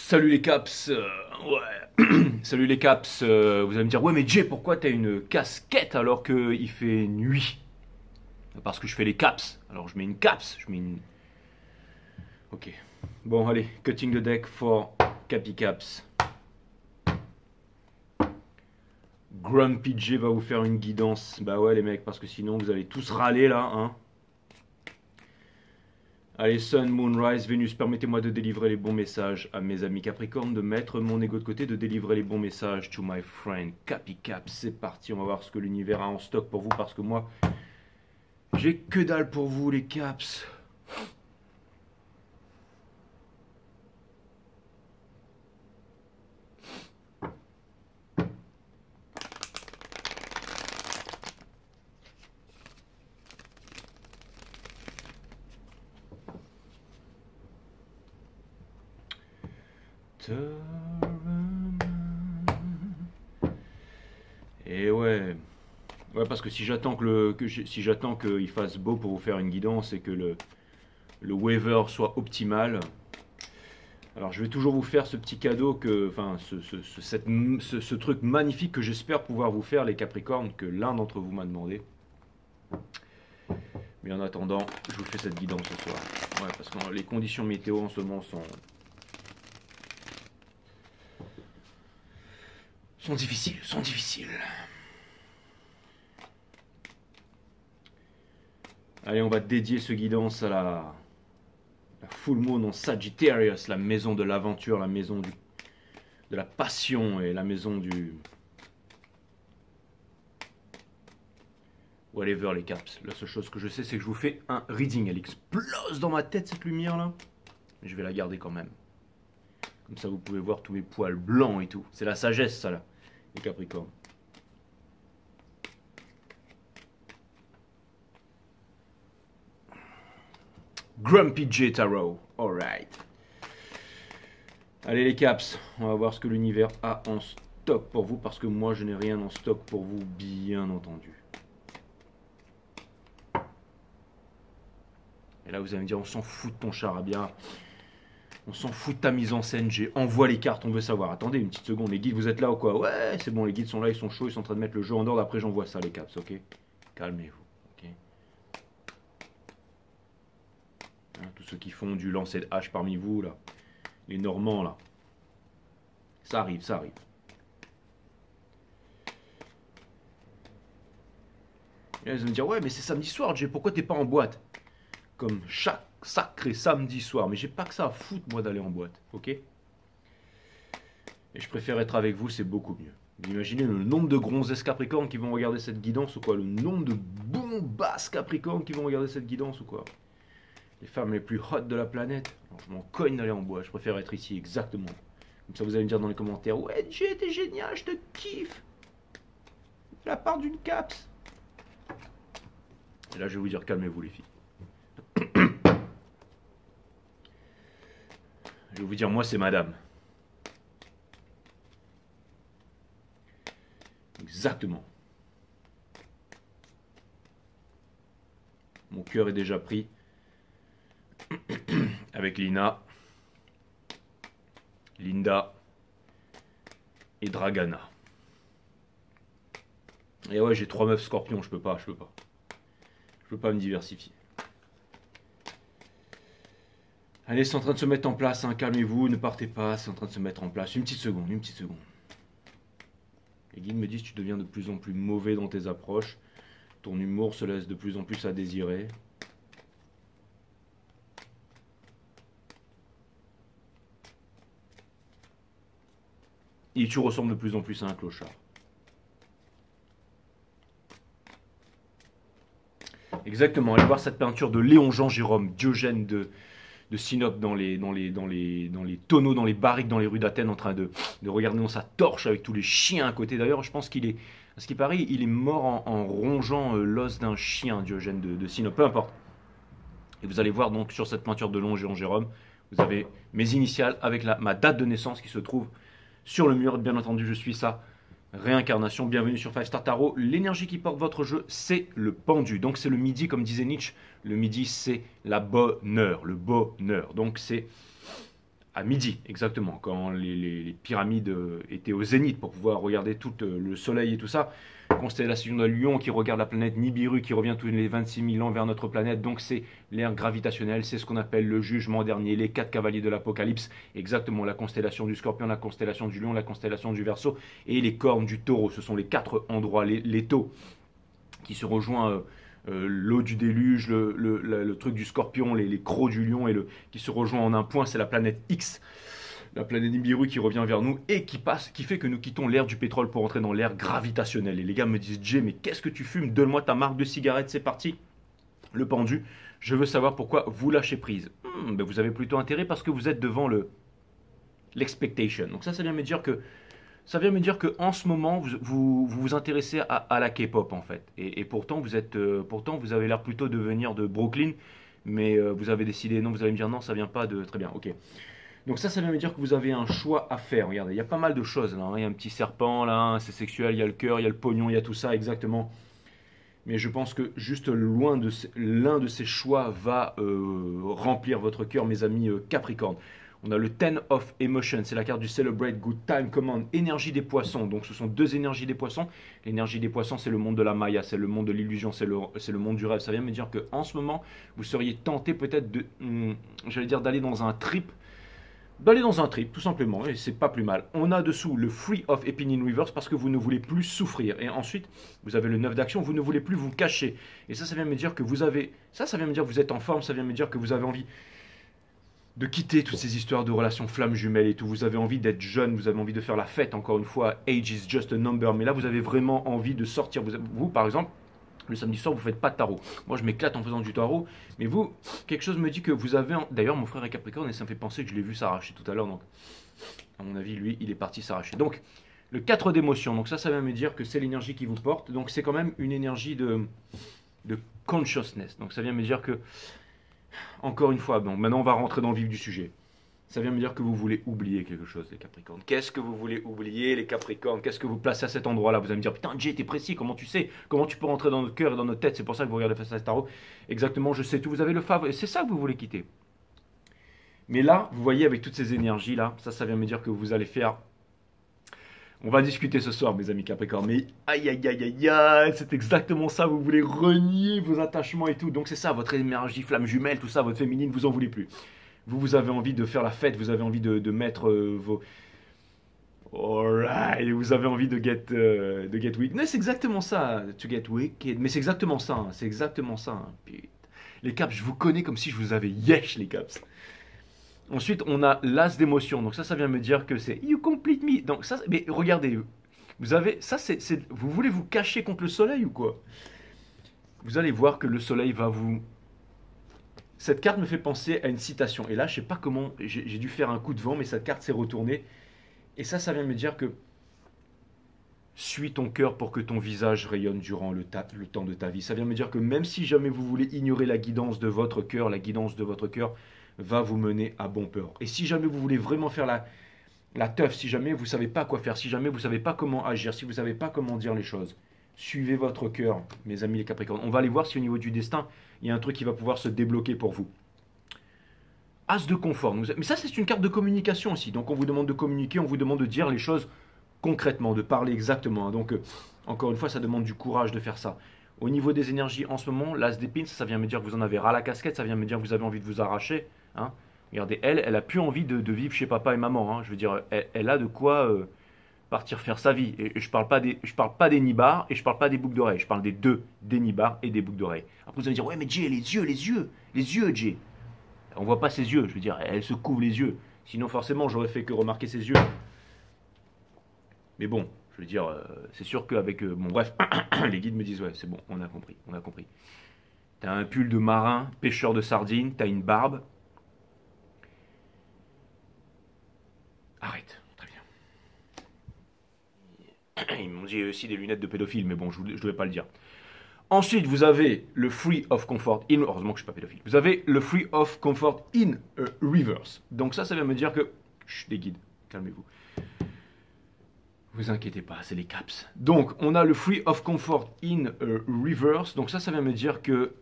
Salut les caps, ouais. Salut les caps, vous allez me dire, ouais mais Jay, pourquoi t'as une casquette alors qu'il fait nuit? Parce que je fais les caps, alors je mets une caps, je mets une... Ok. Bon allez, cutting the deck for Cappy Caps. Grumpy Jay va vous faire une guidance. Bah ouais les mecs, parce que sinon vous allez tous râler là, hein. Allez, Sun, Moonrise, Vénus, permettez-moi de délivrer les bons messages à mes amis Capricorne, de mettre mon ego de côté, de délivrer les bons messages to my friend Cappy Caps. C'est parti, on va voir ce que l'univers a en stock pour vous, parce que moi, j'ai que dalle pour vous les caps. Et ouais, parce que si j'attends si j'attends qu'il fasse beau pour vous faire une guidance et que le waiver soit optimal, alors je vais toujours vous faire ce petit cadeau enfin ce truc magnifique que j'espère pouvoir vous faire les Capricornes, que l'un d'entre vous m'a demandé. Mais en attendant, je vous fais cette guidance ce soir. Ouais, parce que les conditions météo en ce moment sont difficiles. Allez, on va dédier ce guidance à la full moon en Sagittarius, la maison de l'aventure, la maison de la passion et la maison du... Whatever les caps. La seule chose que je sais, c'est que je vous fais un reading. Elle explose dans ma tête cette lumière là. Mais je vais la garder quand même. Comme ça vous pouvez voir tous mes poils blancs et tout. C'est la sagesse ça là, les Capricornes. Grumpy J Tarot. Alright. Allez les caps, on va voir ce que l'univers a en stock pour vous, parce que moi je n'ai rien en stock pour vous, bien entendu. Et là vous allez me dire, on s'en fout de ton charabia, on s'en fout de ta mise en scène, j'ai envoie les cartes, on veut savoir. Attendez une petite seconde, les guides vous êtes là ou quoi? Ouais c'est bon, les guides sont là, ils sont chauds, ils sont en train de mettre le jeu en ordre, après j'envoie ça les caps, ok? Calmez-vous, ok? Hein, tous ceux qui font du lancer de hache parmi vous là, les Normands là, ça arrive, ça arrive. Et là, ils vont me dire, ouais mais c'est samedi soir Jay, pourquoi t'es pas en boîte? Comme chaque sacré samedi soir. Mais j'ai pas que ça à foutre, moi, d'aller en boîte. Ok? Et je préfère être avec vous, c'est beaucoup mieux. Vous imaginez le nombre de gonzesses Capricornes qui vont regarder cette guidance ou quoi? Le nombre de bombasses Capricornes qui vont regarder cette guidance ou quoi? Les femmes les plus hot de la planète. Alors, je m'en cogne d'aller en boîte. Je préfère être ici, exactement. Comme ça, vous allez me dire dans les commentaires, ouais, Jay, t'es génial, je te kiffe. De la part d'une caps. Et là, je vais vous dire, calmez-vous, les filles. Je vais vous dire, moi, c'est madame. Exactement. Mon cœur est déjà pris avec Lina, Linda et Dragana. Et ouais, j'ai 3 meufs scorpions, je peux pas. Je peux pas me diversifier. Allez, c'est en train de se mettre en place, hein. Calmez-vous, ne partez pas, c'est en train de se mettre en place. Une petite seconde. Les guides me disent que tu deviens de plus en plus mauvais dans tes approches. Ton humour se laisse de plus en plus à désirer. Et tu ressembles de plus en plus à un clochard. Exactement, allez voir cette peinture de Léon Jean Jérôme, Diogène de Sinope dans les tonneaux, dans les barriques, dans les rues d'Athènes, en train de regarder dans sa torche avec tous les chiens à côté. D'ailleurs, je pense qu'il est, à ce qui paraît, il est mort en rongeant l'os d'un chien, Diogène de Sinope, peu importe. Et vous allez voir donc sur cette peinture de Léon Jean Jérôme, vous avez mes initiales avec ma date de naissance qui se trouve sur le mur. Bien entendu, je suis ça. Réincarnation, bienvenue sur 5 Star Tarot. L'énergie qui porte votre jeu, c'est le pendu. Donc c'est le midi, comme disait Nietzsche. Le midi, c'est la bonne heure, le bonheur. Donc c'est À midi, exactement, quand les pyramides étaient au zénith pour pouvoir regarder tout le soleil et tout ça. Constellation de Lion qui regarde la planète Nibiru qui revient tous les 26 000 ans vers notre planète. Donc c'est l'ère gravitationnelle, c'est ce qu'on appelle le jugement dernier, les 4 cavaliers de l'Apocalypse. Exactement, la constellation du Scorpion, la constellation du Lion, la constellation du Verseau et les cornes du Taureau. Ce sont les 4 endroits, les taux qui se rejoignent. L'eau du déluge, le truc du Scorpion, les crocs du Lion qui se rejoignent en un point, c'est la planète X. La planète Nibiru qui revient vers nous et qui fait que nous quittons l'ère du pétrole pour entrer dans l'ère gravitationnelle. Et les gars me disent, Jay, mais qu'est-ce que tu fumes? Donne-moi ta marque de cigarette, c'est parti. Le pendu, je veux savoir pourquoi vous lâchez prise. Ben vous avez plutôt intérêt parce que vous êtes devant l'expectation. Donc ça vient me dire que en ce moment vous intéressez à la K-pop en fait. Et pourtant vous avez l'air plutôt de venir de Brooklyn, mais vous avez décidé non, vous allez me dire non, ça vient pas de très bien. Ok. Donc ça vient me dire que vous avez un choix à faire. Regardez, il y a pas mal de choses là. Il y a un petit serpent là, c'est sexuel, il y a le cœur, il y a le pognon, il y a tout ça exactement. Mais je pense que juste l'un de ces choix va remplir votre cœur, mes amis Capricorne. On a le Ten of Emotion, c'est la carte du Celebrate Good Time Command, énergie des poissons. Donc ce sont 2 énergies des poissons. L'énergie des poissons, c'est le monde de la Maya, c'est le monde de l'illusion, c'est le monde du rêve. Ça vient me dire qu'en ce moment, vous seriez tenté peut-être d'aller dans un trip. Tout simplement, et c'est pas plus mal. On a dessous le Free of Opinion Reverse parce que vous ne voulez plus souffrir. Et ensuite, vous avez le 9 d'action, vous ne voulez plus vous cacher. Et ça vient me dire que vous avez. Ça vient me dire que vous êtes en forme, ça vient me dire que vous avez envie de quitter toutes ces histoires de relations flammes jumelles et tout. Vous avez envie d'être jeune, vous avez envie de faire la fête, encore une fois. Age is just a number. Mais là, vous avez vraiment envie de sortir. Vous par exemple. Le samedi soir, vous ne faites pas de tarot. Moi, je m'éclate en faisant du tarot. Mais vous, quelque chose me dit que vous avez... D'ailleurs, mon frère est Capricorne et ça me fait penser que je l'ai vu s'arracher tout à l'heure. Donc, à mon avis, lui, il est parti s'arracher. Donc, le 4 d'émotion. Donc ça vient me dire que c'est l'énergie qui vous porte. Donc, c'est quand même une énergie de consciousness. Donc, ça vient me dire que... Encore une fois, bon, maintenant, on va rentrer dans le vif du sujet. Ça vient me dire que vous voulez oublier quelque chose, les Capricornes. Qu'est-ce que vous voulez oublier, les Capricornes? Qu'est-ce que vous placez à cet endroit-là? Vous allez me dire, putain, Jay, t'es précis, comment tu sais? Comment tu peux rentrer dans notre cœur et dans notre tête? C'est pour ça que vous regardez Face à Tarot. Exactement, je sais tout. Vous avez le faveur. Et c'est ça que vous voulez quitter. Mais là, vous voyez, avec toutes ces énergies-là, ça vient me dire que vous allez faire... On va discuter ce soir, mes amis Capricornes. Mais aïe, aïe, aïe, aïe, aïe, c'est exactement ça. Vous voulez renier vos attachements et tout. Donc c'est ça, votre énergie flamme jumelle, tout ça, votre féminine, vous en voulez plus. Vous avez envie de faire la fête, vous avez envie de mettre vos... Alright, vous avez envie de get weak. Non, c'est exactement ça, to get weak. Mais c'est exactement ça, hein, c'est exactement ça. Hein. Putain. Les caps, je vous connais comme si je vous avais yesh, les caps. Ensuite, on a l'as d'émotion. Donc ça vient me dire que c'est you complete me. Donc ça, mais regardez, vous avez... Ça, vous voulez vous cacher contre le soleil ou quoi? Vous allez voir que le soleil va vous... Cette carte me fait penser à une citation. Et là, je ne sais pas comment, j'ai dû faire un coup de vent, mais cette carte s'est retournée. Et ça vient me dire que suis ton cœur pour que ton visage rayonne durant le temps de ta vie. Ça vient me dire que même si jamais vous voulez ignorer la guidance de votre cœur, la guidance de votre cœur va vous mener à bon port. Et si jamais vous voulez vraiment faire la teuf, si jamais vous ne savez pas quoi faire, si jamais vous ne savez pas comment agir, si vous ne savez pas comment dire les choses, suivez votre cœur, mes amis les Capricornes. On va aller voir si au niveau du destin, il y a un truc qui va pouvoir se débloquer pour vous. As de confort. Mais ça, c'est une carte de communication aussi. Donc, on vous demande de communiquer, on vous demande de dire les choses concrètement, de parler exactement. Donc, encore une fois, ça demande du courage de faire ça. Au niveau des énergies, en ce moment, l'as d'épines, ça vient me dire que vous en avez ras la casquette, ça vient me dire que vous avez envie de vous arracher. Hein. Regardez, elle a plus envie de vivre chez papa et maman. Hein. Je veux dire, elle a de quoi... partir faire sa vie. Et je parle pas des nibards et je parle pas des boucles d'oreilles. Je parle des nibards et des boucles d'oreilles. Après vous allez dire, ouais mais Jay, les yeux Jay. On voit pas ses yeux, je veux dire, elle se couvre les yeux. Sinon forcément j'aurais fait que remarquer ses yeux. Mais bon, je veux dire, c'est sûr qu'avec... bon bref, les guides me disent, ouais c'est bon, on a compris. T'as un pull de marin, pêcheur de sardines, t'as une barbe. Arrête. Ils m'ont dit aussi des lunettes de pédophile, mais bon, je ne devais pas le dire. Ensuite, vous avez le Free of Comfort in... Heureusement que je ne suis pas pédophile. Vous avez le Free of Comfort in Reverse. Donc ça vient me dire que... Chut, les guides, calmez-vous. Vous inquiétez pas, c'est les caps. Donc, on a le Free of Comfort in Reverse. Donc ça vient me dire que...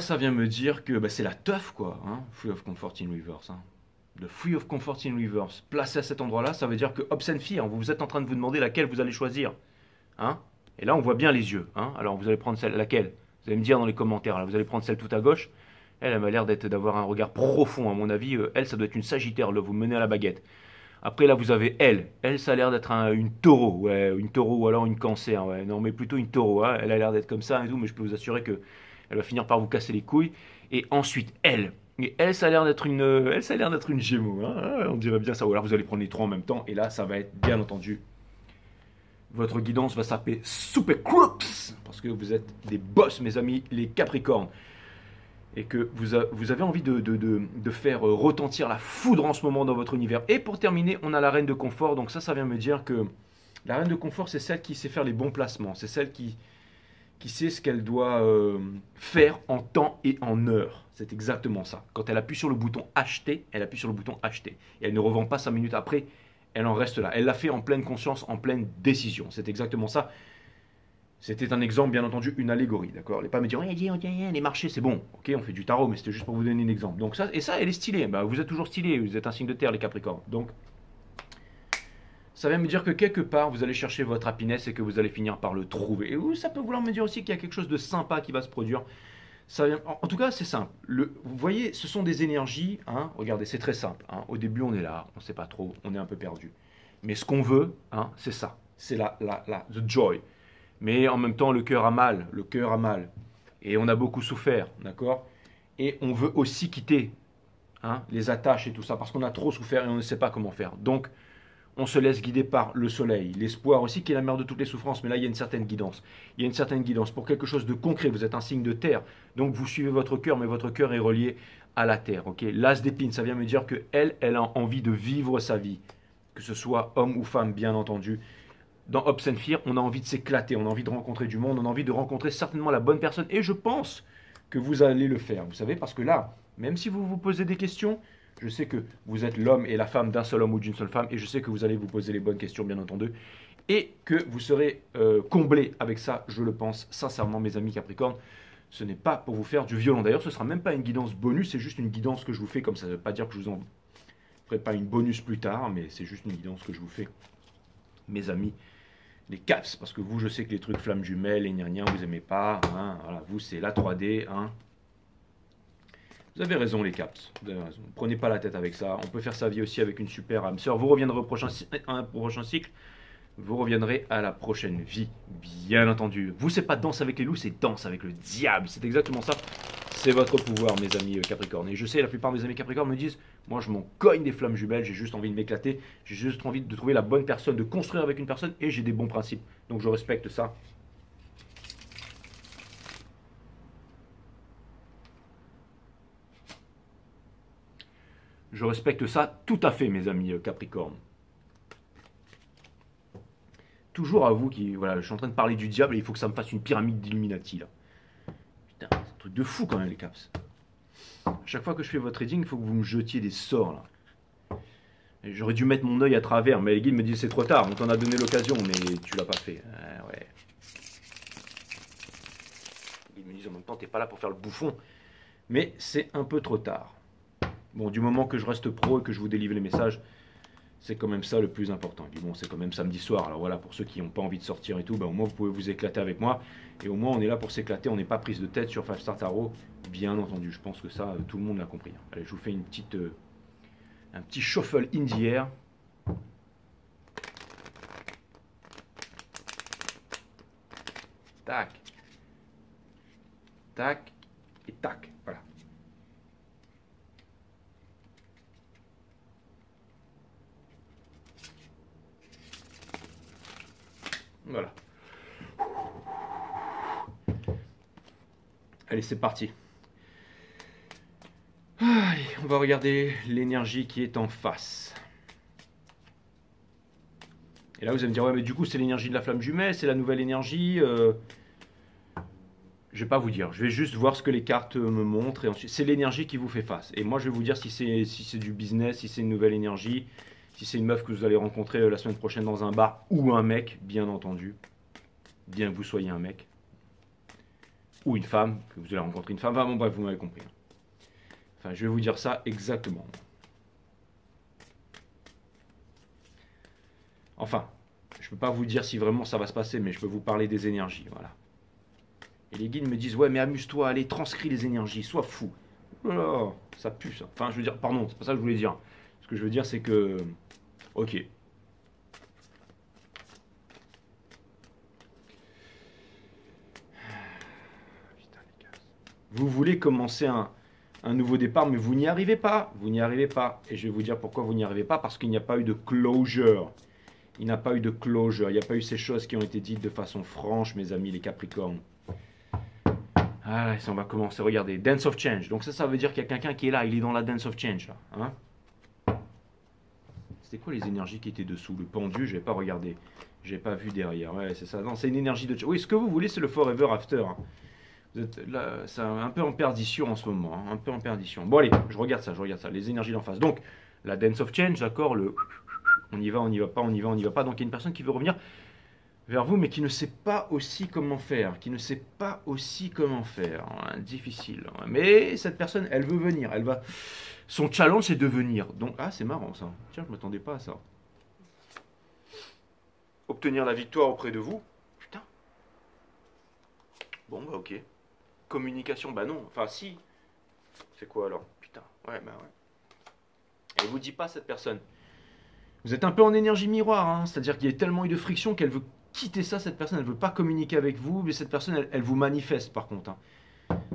Ça vient me dire que bah, c'est la teuf, quoi. Hein, Free of Comfort in Reverse. Hein. Le Free of Comfort in Reverse, placé à cet endroit-là, ça veut dire que Hopes and Fear, vous êtes en train de vous demander laquelle vous allez choisir. Hein. Et là, on voit bien les yeux. Hein. Alors, vous allez prendre celle, laquelle? Vous allez me dire dans les commentaires. Là, vous allez prendre celle tout à gauche. Elle m'a l'air d'avoir un regard profond, à mon avis. Elle, ça doit être une Sagittaire, là, vous menez à la baguette. Après, là, vous avez elle. Elle, ça a l'air d'être une taureau. Ouais, une taureau ou alors une cancer. Ouais. Non, mais plutôt une taureau. Hein. Elle a l'air d'être comme ça et tout, mais je peux vous assurer que elle va finir par vous casser les couilles. Et ensuite, elle. Et elle, ça a l'air d'être une Gémeaux. Hein. On dirait bien ça. Ou alors, vous allez prendre les trois en même temps. Et là, ça va être, bien entendu, votre guidance va s'appeler Super Crooks. Parce que vous êtes des boss, mes amis, les Capricornes. Et que vous avez envie de faire retentir la foudre en ce moment dans votre univers. Et pour terminer, on a la reine de confort. Donc ça vient me dire que la reine de confort, c'est celle qui sait faire les bons placements. C'est celle qui sait ce qu'elle doit faire en temps et en heure. C'est exactement ça. Quand elle appuie sur le bouton acheter, elle appuie sur le bouton acheter. Et elle ne revend pas 5 minutes après, elle en reste là. Elle l'a fait en pleine conscience, en pleine décision. C'est exactement ça. C'était un exemple, bien entendu, une allégorie, d'accord? Elle n'est pas me dire, ouais, les marchés, c'est bon. Ok, on fait du tarot, mais c'était juste pour vous donner un exemple. Donc ça, elle est stylée. Bah, vous êtes toujours stylé, vous êtes un signe de terre, les Capricornes. Donc, ça vient me dire que quelque part, vous allez chercher votre happiness et que vous allez finir par le trouver. Et ça peut vouloir me dire aussi qu'il y a quelque chose de sympa qui va se produire. Ça vient, en tout cas, c'est simple. Vous voyez, ce sont des énergies. Hein, regardez, c'est très simple. Hein, au début, on est là, on ne sait pas trop, on est un peu perdu. Mais ce qu'on veut, hein, c'est ça. C'est the joy. Mais en même temps, le cœur a mal. Le cœur a mal. Et on a beaucoup souffert, d'accord? Et on veut aussi quitter les attaches et tout ça, parce qu'on a trop souffert et on ne sait pas comment faire. Donc, on se laisse guider par le soleil, l'espoir aussi, qui est la mère de toutes les souffrances. Mais là, il y a une certaine guidance. Il y a une certaine guidance pour quelque chose de concret. Vous êtes un signe de terre. Donc, vous suivez votre cœur, mais votre cœur est relié à la terre. Ok, l'as d'épine, ça vient me dire qu'elle a envie de vivre sa vie. Que ce soit homme ou femme, bien entendu. Dans Hopes and Fear, on a envie de s'éclater, on a envie de rencontrer du monde, on a envie de rencontrer certainement la bonne personne. Et je pense que vous allez le faire. Vous savez, parce que là, même si vous vous posez des questions, je sais que vous êtes l'homme et la femme d'un seul homme ou d'une seule femme. Et je sais que vous allez vous poser les bonnes questions, bien entendu. Et que vous serez comblé avec ça, je le pense sincèrement, mes amis Capricornes. Ce n'est pas pour vous faire du violon. D'ailleurs, ce ne sera même pas une guidance bonus, c'est juste une guidance que je vous fais. Comme ça ne veut pas dire que je vous en ferai pas une bonus plus tard, mais c'est juste une guidance que je vous fais, mes amis. Les caps, parce que vous, je sais que les trucs flammes jumelles, les gna vous aimez pas. Hein, voilà, vous, c'est la 3D. Hein. Vous avez raison, les caps. Vous avez raison. Prenez pas la tête avec ça. On peut faire sa vie aussi avec une super âme sœur. Vous reviendrez au prochain cycle. Vous reviendrez à la prochaine vie, bien entendu. Vous, c'est pas danse avec les loups, c'est danse avec le diable. C'est exactement ça. C'est votre pouvoir, mes amis Capricornes. Et je sais, la plupart de mes amis Capricornes me disent, moi je m'en cogne des flammes jumelles, j'ai juste envie de m'éclater, j'ai juste envie de trouver la bonne personne, de construire avec une personne, et j'ai des bons principes. Donc je respecte ça. Je respecte ça tout à fait, mes amis Capricornes. Toujours à vous qui... Voilà, je suis en train de parler du diable et il faut que ça me fasse une pyramide d'Illuminati, là. Putain, c'est un truc de fou quand même, les caps. À chaque fois que je fais votre reading, il faut que vous me jetiez des sorts, là. J'aurais dû mettre mon œil à travers, mais les guides me disent c'est trop tard, on t'en a donné l'occasion, mais tu l'as pas fait. Ouais. Les guides me disent en même temps, t'es pas là pour faire le bouffon. Mais c'est un peu trop tard. Bon, du moment que je reste pro et que je vous délivre les messages, c'est quand même ça le plus important. Et bon, c'est quand même samedi soir, alors voilà, pour ceux qui n'ont pas envie de sortir et tout, ben, au moins vous pouvez vous éclater avec moi. Et au moins on est là pour s'éclater, on n'est pas prise de tête sur 5 Star Tarot, bien entendu. Je pense que ça, tout le monde l'a compris. Allez, je vous fais une petite, un petit shuffle in the air. Tac. Tac. Et tac. Voilà. Voilà. Allez, c'est parti. Allez, on va regarder l'énergie qui est en face. Et là, vous allez me dire, ouais, mais du coup, c'est l'énergie de la flamme jumelle, c'est la nouvelle énergie. Je vais pas vous dire, je vais juste voir ce que les cartes me montrent. Et ensuite, c'est l'énergie qui vous fait face. Et moi, je vais vous dire si c'est du business, si c'est une nouvelle énergie. Si c'est une meuf que vous allez rencontrer la semaine prochaine dans un bar ou un mec, bien entendu. Bien que vous soyez un mec. ou une femme, que vous allez rencontrer une femme, enfin bon bref, vous m'avez compris. Enfin, je vais vous dire ça exactement. Enfin, je ne peux pas vous dire si vraiment ça va se passer, mais je peux vous parler des énergies, voilà. Et les guides me disent, ouais, mais amuse-toi, allez, transcris les énergies, sois fou. Oh là là, ça pue ça. Enfin, je veux dire, pardon, c'est pas ça que je voulais dire. Ce que je veux dire, c'est que, ok. Vous voulez commencer un nouveau départ, mais vous n'y arrivez pas. Vous n'y arrivez pas. Et je vais vous dire pourquoi vous n'y arrivez pas. Parce qu'il n'y a pas eu de closure. Il n'y a pas eu de closure. Il n'y a pas eu ces choses qui ont été dites de façon franche, mes amis, les Capricornes. Ah, ça, on va commencer. Regardez, Dance of Change. Donc ça veut dire qu'il y a quelqu'un qui est là. Il est dans la Dance of Change, là. Hein? C'était quoi les énergies qui étaient dessous? Le pendu, je n'ai pas regardé. Je n'ai pas vu derrière. Ouais, c'est ça. Non, c'est une énergie de... Oui, ce que vous voulez, c'est le Forever After. Hein. Vous êtes là, c'est un peu en perdition en ce moment, hein, un peu en perdition. Bon allez, je regarde ça, les énergies d'en face. Donc, la Dance of Change, d'accord, le on y va, on n'y va pas, on y va, on n'y va pas. Donc il y a une personne qui veut revenir vers vous, mais qui ne sait pas aussi comment faire, hein, difficile. Hein. Mais cette personne, elle veut venir, son challenge c'est de venir. Donc, ah c'est marrant ça, tiens, je m'attendais pas à ça. Obtenir la victoire auprès de vous, putain. Bon bah ok. Communication, bah non, enfin si. C'est quoi alors? Putain, ouais, bah ouais. Elle vous dit pas cette personne. Vous êtes un peu en énergie miroir, hein, c'est-à-dire qu'il y a tellement eu de friction qu'elle veut quitter ça, cette personne, elle veut pas communiquer avec vous, mais cette personne, elle vous manifeste par contre. Hein.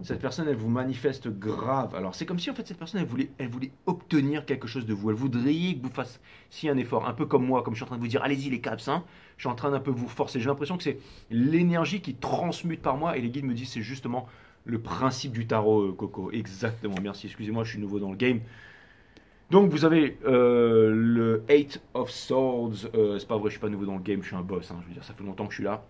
Cette personne, elle vous manifeste grave. Alors c'est comme si en fait cette personne, elle voulait obtenir quelque chose de vous. Elle voudrait que vous fassiez un effort, un peu comme moi, comme je suis en train de vous dire, allez-y les caps, hein. Je suis en train d'un peu vous forcer. J'ai l'impression que c'est l'énergie qui transmute par moi et les guides me disent c'est justement le principe du tarot, Coco. Exactement, merci, excusez-moi, je suis nouveau dans le game. Donc vous avez le Eight of Swords. C'est pas vrai, je suis pas nouveau dans le game, je suis un boss. Hein, je veux dire, ça fait longtemps que je suis là.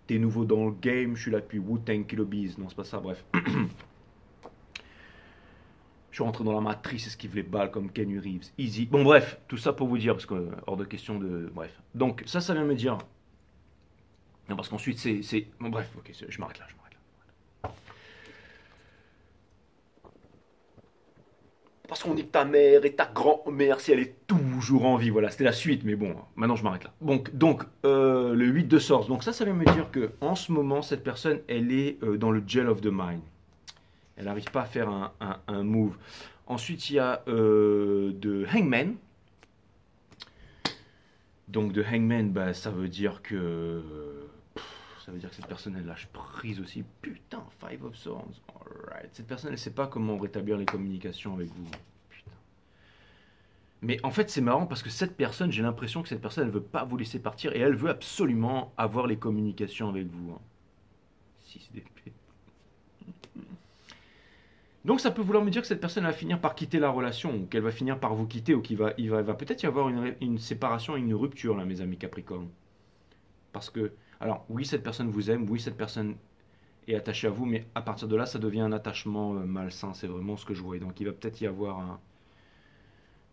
T'es nouveau dans le game, je suis là depuis Wu-Tang Killer Bees. Non, c'est pas ça, bref. Je suis rentré dans la matrice, esquive les balles comme Kenny Reeves. Easy. Bon, bref, tout ça pour vous dire, parce que hors de question de. Bref. Donc, ça vient me dire. Non, parce qu'ensuite, c'est. Bon, bref, ok, je m'arrête là, Parce qu'on dit que ta mère et ta grand-mère, si elle est toujours en vie. Voilà, c'était la suite, mais bon, maintenant je m'arrête là. Donc le 8 de Swords. Donc ça vient me dire que en ce moment, cette personne, elle est dans le gel of the mind. Elle n'arrive pas à faire un move. Ensuite, il y a de Hangman. Donc de Hangman, bah, ça veut dire que cette personne, elle lâche prise aussi. Putain, Five of Swords. Alright. Cette personne, elle ne sait pas comment rétablir les communications avec vous. Putain. Mais en fait, c'est marrant parce que cette personne, j'ai l'impression que cette personne, elle ne veut pas vous laisser partir et elle veut absolument avoir les communications avec vous. 6 d'épée. Donc ça peut vouloir me dire que cette personne va finir par quitter la relation, ou qu'elle va finir par vous quitter, ou qu'il va peut-être y avoir une séparation, une rupture là, mes amis Capricorne. Parce que, alors oui, cette personne vous aime, oui, cette personne est attachée à vous, mais à partir de là, ça devient un attachement malsain, c'est vraiment ce que je vois. Et donc il va peut-être y avoir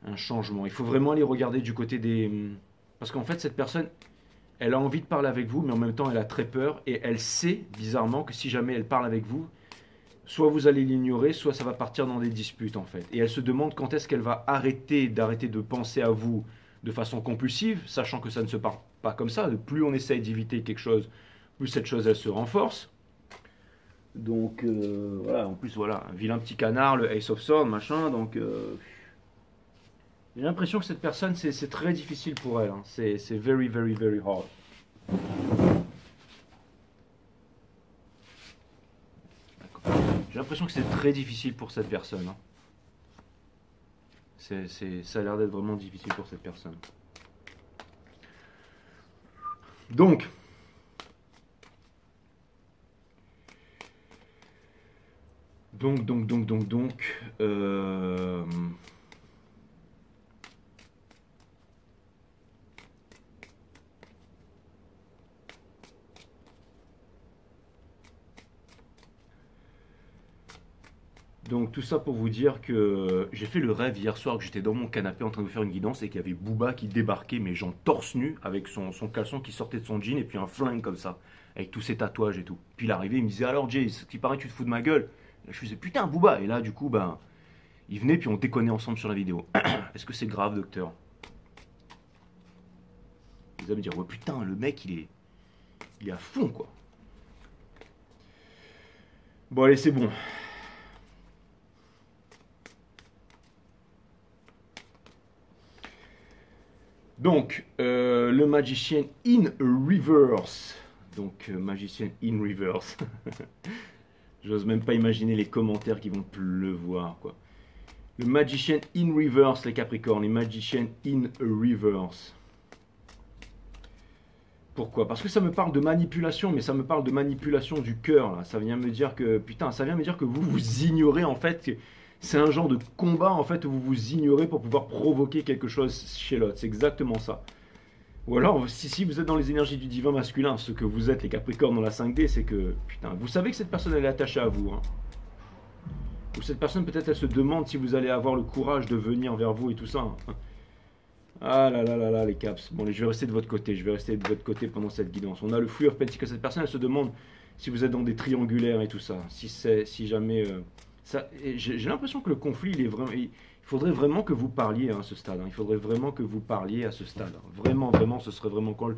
un changement. Il faut vraiment aller regarder du côté des... Parce qu'en fait, cette personne, elle a envie de parler avec vous, mais en même temps, elle a très peur, et elle sait, bizarrement, que si jamais elle parle avec vous, soit vous allez l'ignorer, soit ça va partir dans des disputes en fait. Et elle se demande quand est-ce qu'elle va arrêter de penser à vous de façon compulsive, sachant que ça ne se passe pas comme ça. Plus on essaye d'éviter quelque chose, plus cette chose elle se renforce. Donc voilà, en plus voilà, un vilain petit canard, le Ace of Swords, machin, donc j'ai l'impression que cette personne c'est très difficile pour elle, hein. C'est very very very hard. J'ai l'impression que c'est très difficile pour cette personne. Hein. Ça a l'air d'être vraiment difficile pour cette personne. Donc, Donc tout ça pour vous dire que j'ai fait le rêve hier soir que j'étais dans mon canapé en train de faire une guidance et qu'il y avait Booba qui débarquait, mes jambes torse nu, avec son caleçon qui sortait de son jean et puis un flingue comme ça, avec tous ses tatouages et tout. Puis il arrivait, il me disait alors Jay, ce qui paraît tu te fous de ma gueule. Et je faisais putain Booba. Et là du coup ben il venait puis on déconnait ensemble sur la vidéo. Est-ce que c'est grave docteur? Vous allez me dire ouais putain le mec il est à fond quoi. Bon allez c'est bon. Donc, le Magician in Reverse. Donc, Magician in Reverse. J'ose même pas imaginer les commentaires qui vont pleuvoir, quoi. Le Magician in Reverse, les Capricornes. Les Magician in Reverse. Pourquoi? Parce que ça me parle de manipulation, mais ça me parle de manipulation du cœur, là. Ça vient me dire que, putain, ça vient me dire que vous vous ignorez, en fait. C'est un genre de combat en fait où vous vous ignorez pour pouvoir provoquer quelque chose chez l'autre. C'est exactement ça. Ou alors, si vous êtes dans les énergies du divin masculin, ce que vous êtes les Capricornes dans la 5D, c'est que, putain, vous savez que cette personne elle est attachée à vous. Hein. Ou cette personne peut-être elle se demande si vous allez avoir le courage de venir vers vous et tout ça. Hein. Ah là là là là les caps. Bon, je vais rester de votre côté. Je vais rester de votre côté pendant cette guidance. On a le Free of Pentacles. Cette personne elle se demande si vous êtes dans des triangulaires et tout ça. Si jamais... j'ai l'impression que le conflit, il faudrait vraiment que vous parliez à ce stade. Hein. Il faudrait vraiment que vous parliez à ce stade. Hein. Vraiment, vraiment, ce serait vraiment cool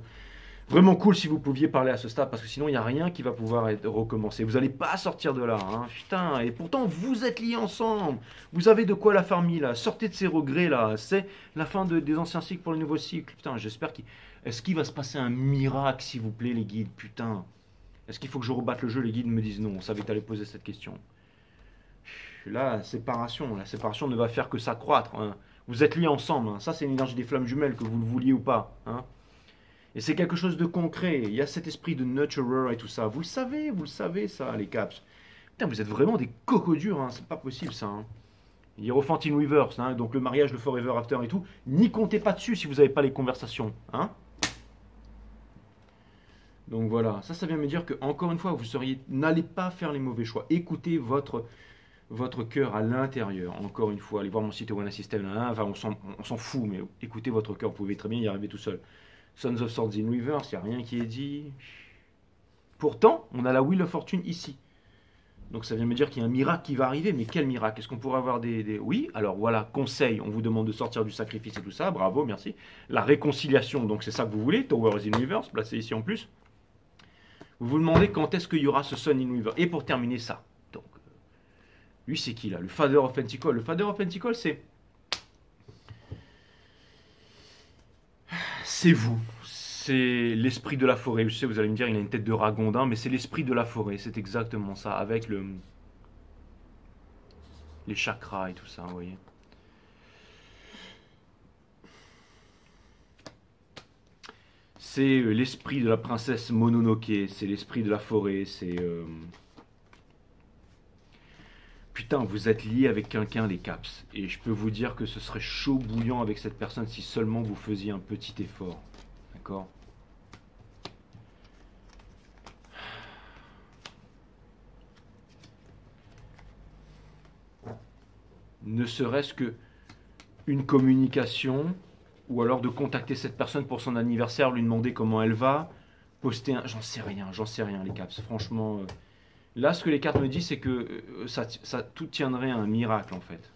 si vous pouviez parler à ce stade, parce que sinon, il n'y a rien qui va pouvoir être recommencé. Vous n'allez pas sortir de là. Hein. Putain, et pourtant, vous êtes liés ensemble. Vous avez de quoi la famille, là. Sortez de ces regrets, là. C'est la fin des anciens cycles pour le nouveau cycle. Putain, j'espère qu'il... Est-ce qu'il va se passer un miracle, s'il vous plaît, les guides? Putain. Est-ce qu'il faut que je rebatte le jeu? Les guides me disent non. On savait que tu allais poser cette question. Là, la séparation ne va faire que s'accroître. Hein. Vous êtes liés ensemble. Hein. Ça, c'est une énergie des flammes jumelles, que vous le vouliez ou pas. Hein. Et c'est quelque chose de concret. Il y a cet esprit de nurturer et tout ça. Vous le savez ça, les caps. Putain, vous êtes vraiment des cocos durs. Hein. C'est pas possible, ça. Hein. Hierophant in reverse. Hein. Donc le mariage, le forever after et tout. N'y comptez pas dessus si vous n'avez pas les conversations. Hein. Donc voilà. Ça vient me dire que, encore une fois, n'allez pas faire les mauvais choix. Écoutez votre cœur à l'intérieur, encore une fois, allez voir mon site One System, enfin on s'en fout, mais écoutez votre cœur, vous pouvez très bien y arriver tout seul. Sons of Swords in Reverse, il n'y a rien qui est dit. Pourtant, on a la Wheel of Fortune ici. Donc ça vient me dire qu'il y a un miracle qui va arriver, mais quel miracle? Est-ce qu'on pourrait avoir des... Oui, alors voilà, conseil, on vous demande de sortir du sacrifice et tout ça, bravo, merci. La réconciliation, donc c'est ça que vous voulez, Towers in Reverse, placé ici en plus. Vous vous demandez quand est-ce qu'il y aura ce Sun in Reverse. Et pour terminer ça, lui, c'est qui là? Le Father of Pentacles. Le Father of Pentacles, c'est vous. C'est l'esprit de la forêt. Je sais, vous allez me dire, il a une tête de ragondin, mais c'est l'esprit de la forêt. C'est exactement ça, avec les chakras et tout ça, vous voyez. C'est l'esprit de la princesse Mononoke. C'est l'esprit de la forêt. C'est... Putain, vous êtes liés avec quelqu'un, les caps. Et je peux vous dire que ce serait chaud bouillant avec cette personne si seulement vous faisiez un petit effort. D'accord? Ne serait-ce que une communication, ou alors de contacter cette personne pour son anniversaire, lui demander comment elle va, poster un... J'en sais rien, les caps. Franchement... Là, ce que les cartes me disent, c'est que tout tiendrait à un miracle, en fait.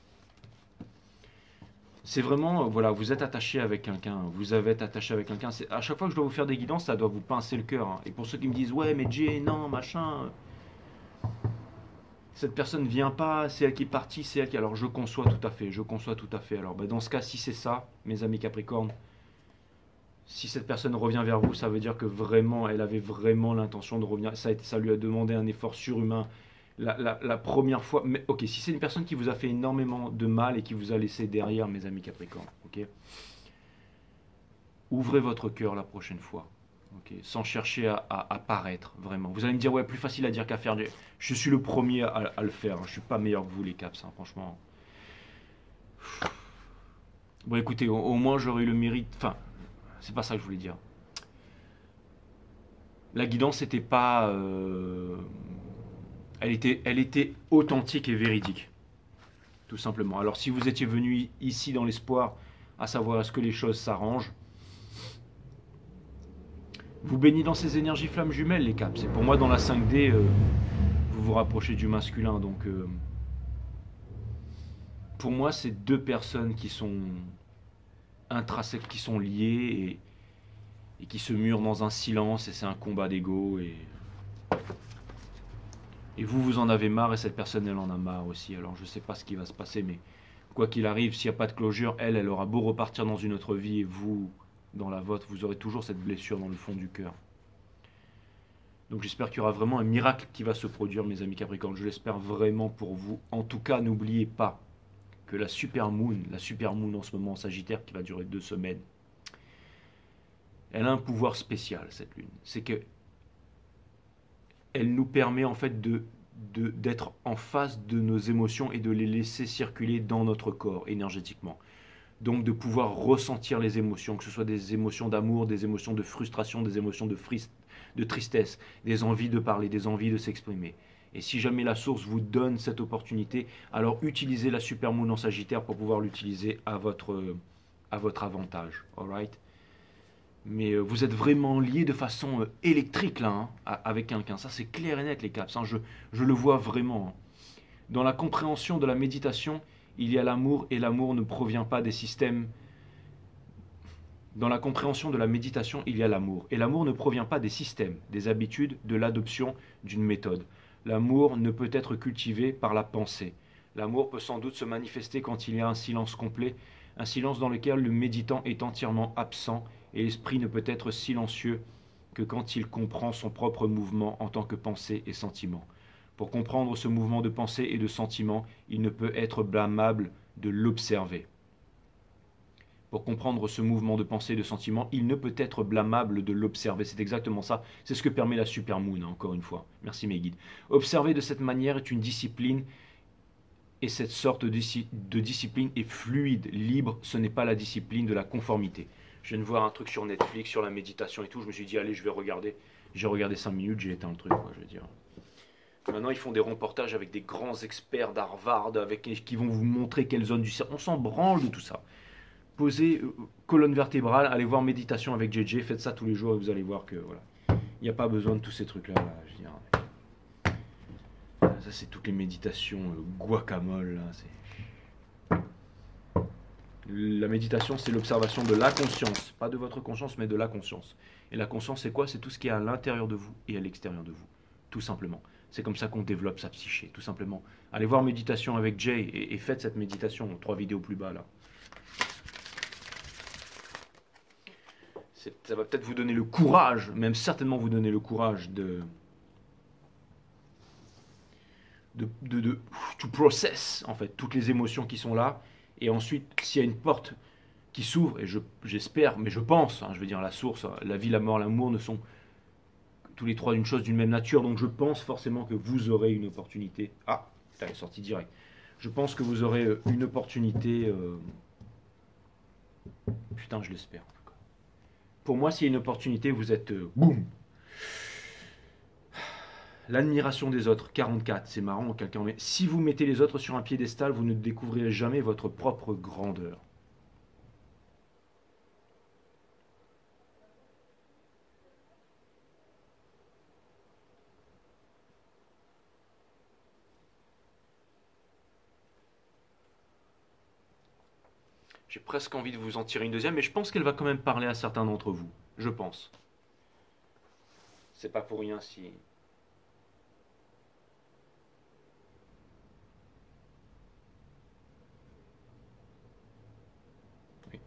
C'est vraiment, voilà, vous êtes attaché avec quelqu'un, vous avez été attaché avec quelqu'un. À chaque fois que je dois vous faire des guidances, ça doit vous pincer le cœur. Hein. Et pour ceux qui me disent, ouais, mais Jay, non, machin, cette personne ne vient pas, c'est elle qui est partie, c'est elle qui... Alors, je conçois tout à fait. Alors, dans ce cas, si c'est ça, mes amis Capricornes, si cette personne revient vers vous, ça veut dire que vraiment, elle avait vraiment l'intention de revenir. Ça lui a demandé un effort surhumain. La première fois. Mais ok, si c'est une personne qui vous a fait énormément de mal et qui vous a laissé derrière, mes amis Capricornes, ok. Ouvrez votre cœur la prochaine fois, ok, sans chercher à paraître vraiment. Vous allez me dire ouais, plus facile à dire qu'à faire. Je suis le premier à le faire. Je suis pas meilleur que vous les caps, hein, franchement. Bon, écoutez, au moins j'aurais eu le mérite. Enfin. C'est pas ça que je voulais dire. La guidance n'était pas... elle était authentique et véridique. tout simplement. Alors si vous étiez venu ici dans l'espoir, à savoir est-ce que les choses s'arrangent, vous baignez dans ces énergies flammes jumelles, les caps. Et pour moi, dans la 5D, vous vous rapprochez du masculin. Donc, pour moi, c'est deux personnes qui sont intrinsèques, qui sont liées et qui se murent dans un silence. Et c'est un combat d'ego. Et vous, vous en avez marre et cette personne, elle en a marre aussi. Alors, je ne sais pas ce qui va se passer, mais quoi qu'il arrive, s'il n'y a pas de closure, elle aura beau repartir dans une autre vie et vous, dans la vôtre, vous aurez toujours cette blessure dans le fond du cœur. Donc j'espère qu'il y aura vraiment un miracle qui va se produire, mes amis Capricorne. Je l'espère vraiment pour vous. En tout cas, n'oubliez pas que la super moon en ce moment en Sagittaire, qui va durer 2 semaines, elle a un pouvoir spécial, cette lune. C'est que elle nous permet en fait d'être en face de nos émotions et de les laisser circuler dans notre corps énergétiquement. Donc de pouvoir ressentir les émotions, que ce soit des émotions d'amour, des émotions de frustration, des émotions de tristesse, des envies de parler, des envies de s'exprimer. Et si jamais la source vous donne cette opportunité, alors utilisez la super moon en Sagittaire pour pouvoir l'utiliser à votre avantage. Alright? Mais vous êtes vraiment liés de façon électrique là, hein, avec quelqu'un. Ça c'est clair et net les caps, hein, je le vois vraiment. Hein. Dans la compréhension de la méditation, il y a l'amour et l'amour ne provient pas des systèmes. Dans la compréhension de la méditation, il y a l'amour. Et l'amour ne provient pas des systèmes, des habitudes, de l'adoption d'une méthode. L'amour ne peut être cultivé par la pensée. L'amour peut sans doute se manifester quand il y a un silence complet, un silence dans lequel le méditant est entièrement absent et l'esprit ne peut être silencieux que quand il comprend son propre mouvement en tant que pensée et sentiment. Pour comprendre ce mouvement de pensée et de sentiment, il ne peut être blâmable de l'observer. Pour comprendre ce mouvement de pensée et de sentiment, il ne peut être blâmable de l'observer. C'est exactement ça. C'est ce que permet la super moon, hein, encore une fois. Merci mes guides. Observer de cette manière est une discipline et cette sorte de discipline est fluide, libre. Ce n'est pas la discipline de la conformité. Je viens de voir un truc sur Netflix, sur la méditation et tout. Je me suis dit, allez, je vais regarder. J'ai regardé 5 minutes, j'ai éteint le truc, quoi, je veux dire. Maintenant, ils font des reportages avec des grands experts d'Harvard qui vont vous montrer quelle zone du cerveau. On s'en branle de tout ça. Posez colonne vertébrale, allez voir méditation avec JJ, faites ça tous les jours et vous allez voir que voilà, il n'y a pas besoin de tous ces trucs-là. Là, je veux dire. Ça, c'est toutes les méditations guacamole. Là, la méditation, c'est l'observation de la conscience, pas de votre conscience, mais de la conscience. Et la conscience, c'est quoi? C'est tout ce qui est à l'intérieur de vous et à l'extérieur de vous, tout simplement. C'est comme ça qu'on développe sa psyché, tout simplement. Allez voir méditation avec Jay et faites cette méditation, 3 vidéos plus bas là. Ça va peut-être vous donner le courage, même certainement vous donner le courage to process en fait toutes les émotions qui sont là. Et ensuite, s'il y a une porte qui s'ouvre, et j'espère, mais je pense, hein, je veux dire la source, la vie, la mort, l'amour ne sont tous les trois une chose d'une même nature, donc je pense forcément que vous aurez une opportunité. Ah, putain, elle est sortie direct. Je pense que vous aurez une opportunité. Putain, je l'espère. Pour moi, s'il y a une opportunité, vous êtes boum. L'admiration des autres, 44, c'est marrant, quelqu'un met. Si vous mettez les autres sur un piédestal, vous ne découvrirez jamais votre propre grandeur. J'ai presque envie de vous en tirer une deuxième, mais je pense qu'elle va quand même parler à certains d'entre vous. Je pense. C'est pas pour rien si. Oui.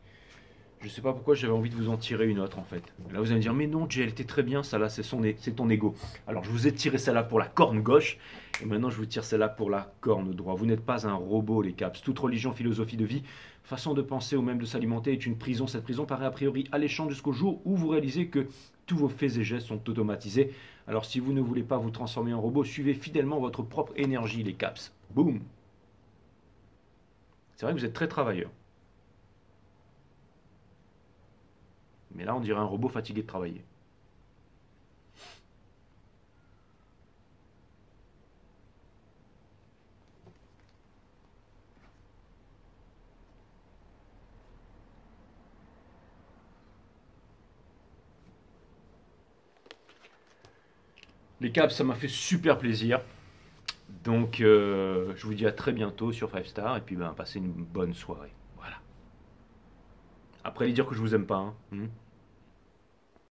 Je sais pas pourquoi j'avais envie de vous en tirer une autre en fait. Là vous allez me dire, mais non, Jay, elle était très bien, ça là, c'est ton ego. Alors je vous ai tiré celle-là pour la corne gauche, et maintenant je vous tire celle-là pour la corne droite. Vous n'êtes pas un robot, les caps. Toute religion, philosophie de vie, façon de penser ou même de s'alimenter est une prison. Cette prison paraît a priori alléchante jusqu'au jour où vous réalisez que tous vos faits et gestes sont automatisés. Alors si vous ne voulez pas vous transformer en robot, suivez fidèlement votre propre énergie, les caps. Boum. C'est vrai que vous êtes très travailleur. Mais là, on dirait un robot fatigué de travailler. Les Caps, ça m'a fait super plaisir. Donc, je vous dis à très bientôt sur Five Star. Et puis, ben, passez une bonne soirée. Voilà. Après, les dire que je vous aime pas. Hein.